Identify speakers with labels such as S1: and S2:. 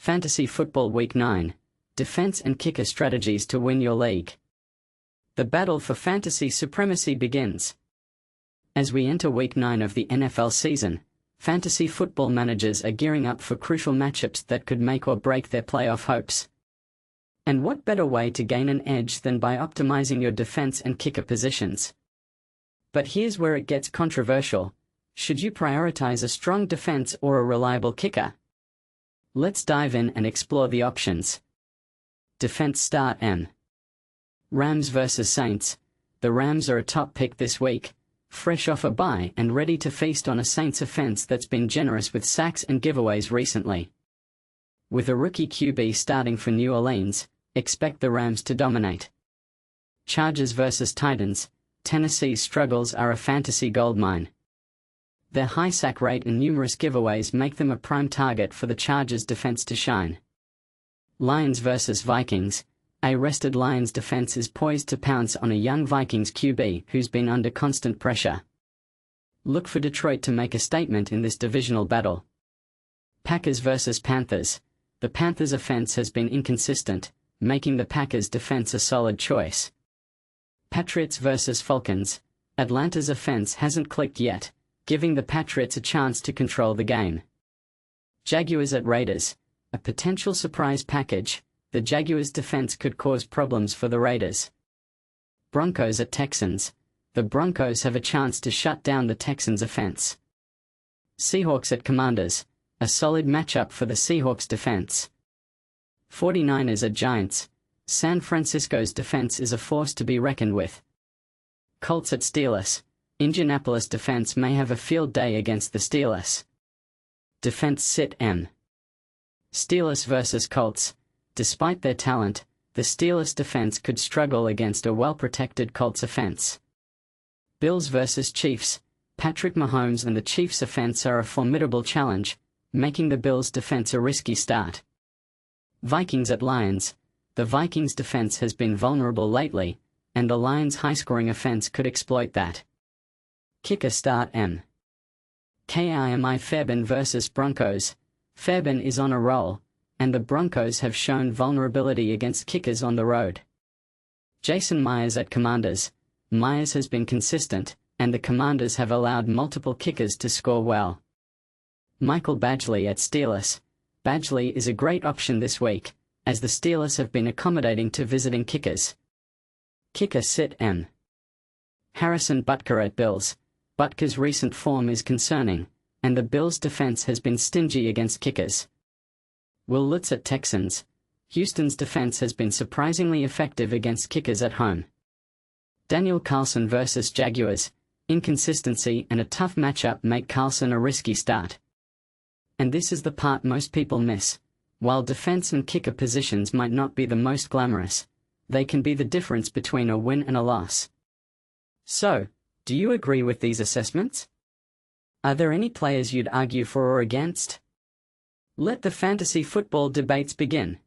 S1: Fantasy Football Week 9, Defense and Kicker Strategies to Win Your League. The battle for fantasy supremacy begins. As we enter Week 9 of the NFL season, fantasy football managers are gearing up for crucial matchups that could make or break their playoff hopes. And what better way to gain an edge than by optimizing your defense and kicker positions? But here's where it gets controversial. Should you prioritize a strong defense or a reliable kicker? Let's dive in and explore the options. Defense Start M. Rams vs Saints. The Rams are a top pick this week, fresh off a bye and ready to feast on a Saints offense that's been generous with sacks and giveaways recently. With a rookie QB starting for New Orleans, expect the Rams to dominate. Chargers vs Titans. Tennessee's struggles are a fantasy goldmine. Their high sack rate and numerous giveaways make them a prime target for the Chargers' defense to shine. Lions vs Vikings. A rested Lions defense is poised to pounce on a young Vikings QB who's been under constant pressure. Look for Detroit to make a statement in this divisional battle. Packers vs Panthers. The Panthers' offense has been inconsistent, making the Packers' defense a solid choice. Patriots vs Falcons. Atlanta's offense hasn't clicked yet, giving the Patriots a chance to control the game. Jaguars at Raiders. A potential surprise package, the Jaguars' defense could cause problems for the Raiders. Broncos at Texans. The Broncos have a chance to shut down the Texans' offense. Seahawks at Commanders. A solid matchup for the Seahawks' defense. 49ers at Giants. San Francisco's defense is a force to be reckoned with. Colts at Steelers. Indianapolis defense may have a field day against the Steelers. Defense Sit M. Steelers vs Colts. Despite their talent, the Steelers defense could struggle against a well-protected Colts offense. Bills vs Chiefs. Patrick Mahomes and the Chiefs offense are a formidable challenge, making the Bills defense a risky start. Vikings at Lions. The Vikings defense has been vulnerable lately, and the Lions' high-scoring offense could exploit that. Kicker Start M. Ka'imi Fairbairn vs Broncos. Fairbairn is on a roll, and the Broncos have shown vulnerability against kickers on the road. Jason Myers at Commanders. Myers has been consistent, and the Commanders have allowed multiple kickers to score well. Michael Badgley at Steelers. Badgley is a great option this week, as the Steelers have been accommodating to visiting kickers. Kicker Sit M. Harrison Butker at Bills. Butker's recent form is concerning, and the Bills' defense has been stingy against kickers. Will Lutz at Texans. Houston's defense has been surprisingly effective against kickers at home. Daniel Carlson vs Jaguars. Inconsistency and a tough matchup make Carlson a risky start. And this is the part most people miss. While defense and kicker positions might not be the most glamorous, they can be the difference between a win and a loss. So, do you agree with these assessments? Are there any players you'd argue for or against? Let the fantasy football debates begin.